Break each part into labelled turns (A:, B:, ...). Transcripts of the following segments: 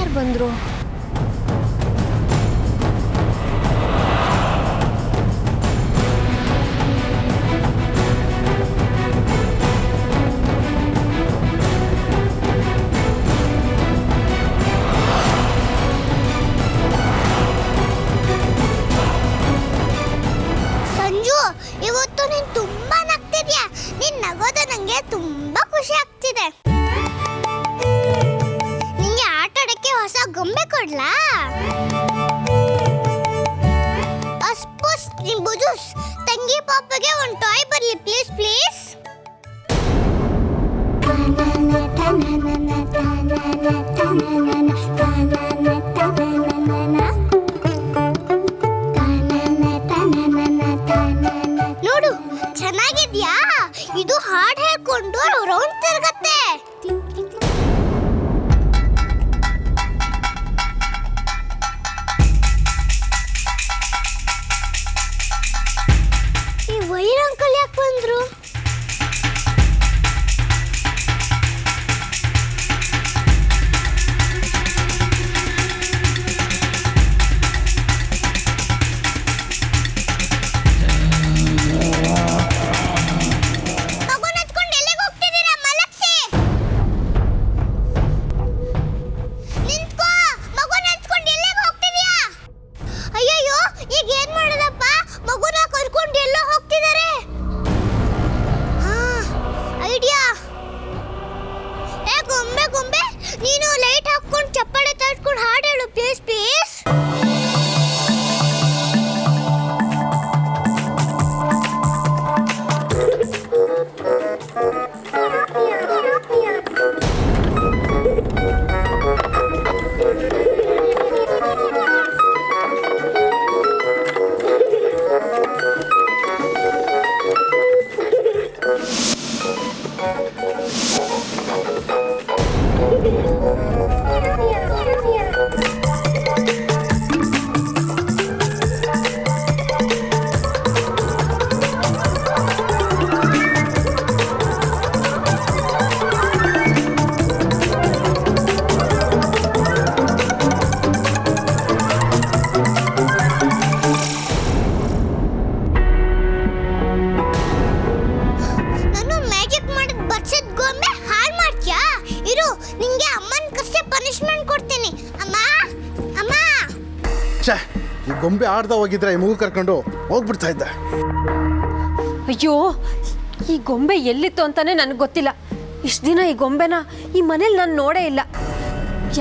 A: ಯಾರು ಬಂದರು?
B: ಸಂಜು, ಇವತ್ತು ನೀನು ತುಂಬಾ ನಗ್ತಿದ್ಯಾ. ನೀನ್ ನಗೋದು ನಂಗೆ ತುಂಬಾ ಖುಷಿ ಆಗ್ತಿದೆ. ನಿಂಗೆ ಆಟ ಆಡಕ್ಕೆ ಹೊಸ ಗೊಂಬೆ ಕೊಡ್ಲಾ? ಅಸ್ಪುಸ್ ನಿಂಬುಜುಸ್, ತಂಗಿ ಪಾಪಗೆ ಒಂದು ಟಾಯ್ ಬರ್ಲಿ ಪ್ಲೀಸ್ ಪ್ಲೀಸ್. ನೋಡು, ಚೆನ್ನಾಗಿದ್ಯಾ? ಇದು ಹಾಡು ಹೇಳ್ಕೊಂಡು ರೌಂಡ್ ತಿರುಗತ್ತೆ. ಈ ವೈರ್ ಅಂಕಲ್ ಯಾಕೆ ಬಂದ್ರು? ಮಗುನ ಎತ್ಕೊಂಡು ಎಲ್ಲಿಗೆ ಹೋಗ್ತಿದ್ದೀರಾ? ಮಲಗ್ಸಿ. ನಿಂತ್ಕೋ. ಮಗುನ ಎತ್ಕೊಂಡು ಎಲ್ಲಿಗೆ ಹೋಗ್ತಿದ್ಯಾ? ಅಯ್ಯಯ್ಯೋ, ಈಗ ಏನ್ ಮಾಡೋದಪ್ಪ? ಮಗುನ ಕರ್ಕೊಂಡು ಎಲ್ಲೋ ಹೋಗ್ತಿದ್ದಾರೆ. ಐಡಿಯಾ. ಗೊಂಬೆ ಗೊಂಬೆ, ನೀನು ಲೈಟ್ ಹಾಕೊಂಡು ಚಪ್ಪಾಳೆ ತಟ್ಕೊಂಡು ಹಾಡು ಹೇಳು ಪ್ಲೀಸ್ ಪ್ಲೀಸ್. ನಾನು ಮ್ಯಾಜಿಕ್ ಮಾಡಿದ ಬರ್ಸದ್ ಗೊಂಬೆ ಹಾಳು ಮಾಡ್ತೀಯಾ? ಇರು, ನಿಂಗೆ ಅಮ್ಮನ ಕಷ್ಟೇ ಪನಿಷ್ಮೆಂಟ್ ಕೊಡ್ತೀನಿ. ಅಮ್ಮ ಅಮ್ಮ.
C: ಛೇ, ಈ ಗೊಂಬೆ ಆಡ್ದ ಹೋಗಿದ್ರೆ ಈ ಮಗು ಕರ್ಕೊಂಡು ಹೋಗ್ಬಿಡ್ತಾ ಇದ್ದೆ.
A: ಅಯ್ಯೋ, ಈ ಗೊಂಬೆ ಎಲ್ಲಿತ್ತು ಅಂತಾನೆ ನನಗೆ ಗೊತ್ತಿಲ್ಲ. ಇಷ್ಟು ದಿನ ಈ ಗೊಂಬೆನ ಈ ಮನೇಲಿ ನಾನು ನೋಡೇ ಇಲ್ಲ.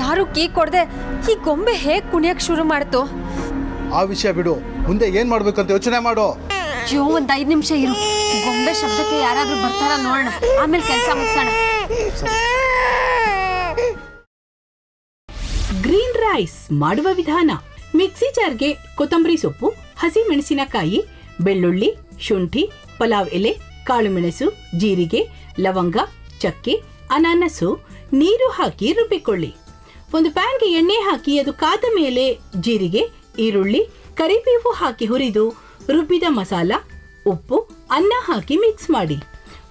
A: ಯಾರು ಕೀ ಕೊಡದೆ ಈ ಗೊಂಬೆ ಹೇಗೆ ಕುಣಿಯಕ್ಕೆ ಶುರು ಮಾಡ್ತು?
C: ಆ ವಿಷಯ ಬಿಡು, ಮುಂದೆ ಏನ್ ಮಾಡ್ಬೇಕು ಅಂತ ಯೋಚನೆ ಮಾಡು.
A: ಅಯ್ಯೋ, ಒಂದು 5 ನಿಮಿಷ ಇರು. ಗೊಂಬೆ ಶಬ್ದಕ್ಕೆ ಯಾರಾದರೂ ಬರ್ತಾರ ನೋಡೋಣ, ಆಮೇಲೆ ಕೆಲಸ ಮುಗಿಸೋಣ.
D: ಗ್ರೀನ್ ರೈಸ್ ಮಾಡುವ ವಿಧಾನ: ಮಿಕ್ಸಿ ಜಾರ್ಗೆ ಕೊತ್ತಂಬರಿ ಸೊಪ್ಪು, ಹಸಿ ಮೆಣಸಿನಕಾಯಿ, ಬೆಳ್ಳುಳ್ಳಿ, ಶುಂಠಿ, ಪಲಾವ್ ಎಲೆ, ಕಾಳುಮೆಣಸು, ಜೀರಿಗೆ, ಲವಂಗ, ಚಕ್ಕೆ, ಅನಾನಸು, ನೀರು ಹಾಕಿ ರುಬ್ಬಿಕೊಳ್ಳಿ. ಒಂದು ಪ್ಯಾನ್ಗೆ ಎಣ್ಣೆ ಹಾಕಿ ಅದು ಕಾದ ಮೇಲೆ ಜೀರಿಗೆ, ಈರುಳ್ಳಿ, ಕರಿಬೇವು ಹಾಕಿ ಹುರಿದು ರುಬ್ಬಿದ ಮಸಾಲ, ಉಪ್ಪು, ಅನ್ನ ಹಾಕಿ ಮಿಕ್ಸ್ ಮಾಡಿ.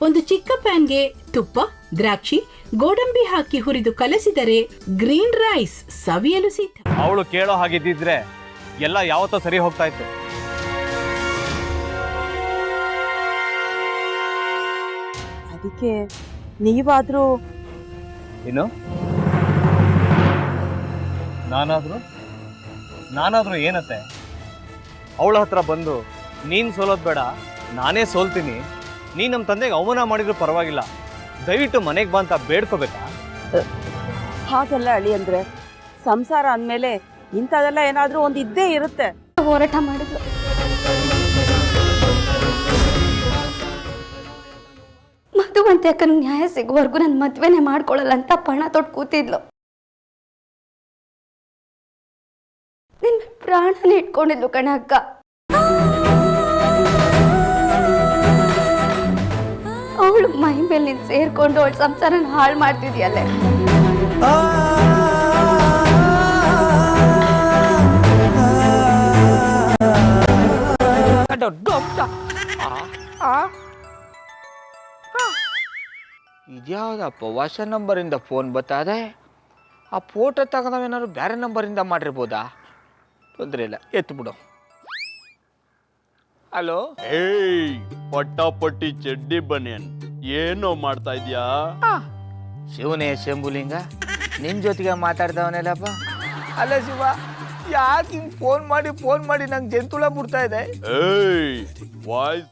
D: ಒಂದು ಚಿಕ್ಕ ಪ್ಯಾನ್ಗೆ ತುಪ್ಪ, ದ್ರಾಕ್ಷಿ, ಗೋಡಂಬಿ ಹಾಕಿ ಹುರಿದು ಕಲಸಿದರೆ ಗ್ರೀನ್ ರೈಸ್ ಸವಿಯಲು ಸಿದ್ಧ.
E: ಅವಳು ಕೇಳೋ ಹಾಗಿದ್ದಿದ್ರೆ ಎಲ್ಲ ಯಾವತ್ತೋ ಸರಿ ಹೋಗ್ತಾ ಇತ್ತು.
F: ಅದಕ್ಕೆ ನೀವಾದ್ರೂ
E: ಏನು? ನಾನಾದ್ರೂ ಏನತ್ತೆ? ಅವಳ ಹತ್ರ ಬಂದು ನೀನು ಸೋಲೋದು ಬೇಡ, ನಾನೇ ಸೋಲ್ತೀನಿ, ನೀ ನಮ್ಮ ತಂದೆಗೆ ಅವಮಾನ ಮಾಡಿದ್ರು ಪರವಾಗಿಲ್ಲ, ದಯವಿಟ್ಟು ಮನೆಗೆ ಬಾ ಅಂತ ಬೇಡ್ಕೋಬೇಕಾ?
F: ಹಾಗೆಲ್ಲ ಅಳಿ ಅಂದ್ರೆ ಸಂಸಾರ ಅಂದಮೇಲೆ ಇಂಥದೆಲ್ಲ ಏನಾದರೂ ಒಂದು ಇದ್ದೇ ಇರುತ್ತೆ.
A: ಹೋರಾಟ ಮಾಡಿದ್ಲು. ಮಧುವಂತೆ ಅಕ್ಕನ ನ್ಯಾಯ ಸಿಗುವವರೆಗೂ ನನ್ನ ಮದ್ವೆನೇ ಮಾಡ್ಕೊಳ್ಳಲ್ಲ ಅಂತ ಪಣ ತೊಟ್ಟು ಕೂತಿದ್ಲು. ನಿನ್ನ ಪ್ರಾಣನೇ ಇಟ್ಕೊಂಡಿದ್ಲು ಕಣ ಅಕ್ಕ. ಅವಳು ಮೈ ಮೇಲೆ ನೀನು ಸೇರ್ಕೊಂಡು ಅವಳ ಸಂಸಾರನ ಹಾಳು ಮಾಡ್ತಿದ್ಯಲ್ಲೇ.
G: ಇದ್ಯಾವುದಪ್ಪ ಹೊಸ ನಂಬರಿಂದ ಫೋನ್ ಬರ್ತಾದೆ? ಆ ಫೋಟೋ ತಗೊಂಡವೇನಾದ್ರು ಬೇರೆ ನಂಬರಿಂದ ಮಾಡಿರ್ಬೋದಾ? ತೊಂದರೆ ಇಲ್ಲ, ಎತ್ತು ಬಿಡು. ಹಲೋ,
H: ಏಯ್ ಪಟ್ಟಾಪಟ್ಟಿ ಚಡ್ಡಿ ಬನಿಯನ್ ಏನೋ ಮಾಡ್ತಾ ಇದ್ಯಾ?
G: ಶಿವನೇ ಶಂಭುಲಿಂಗ, ನಿನ್ನ ಜೊತೆಗೆ ಮಾತಾಡ್ದವನೆಲ್ಲಪ್ಪ. ಅಲ್ಲ ಶಿವ, ಯಾಕೆ ಹಿಂಗೆ ಫೋನ್ ಮಾಡಿ ನಂಗೆ ಜಂತುಳ ಬಿಡ್ತಾ ಇದೆ?
H: ಏಯ್ ವಾಯ್ಸ್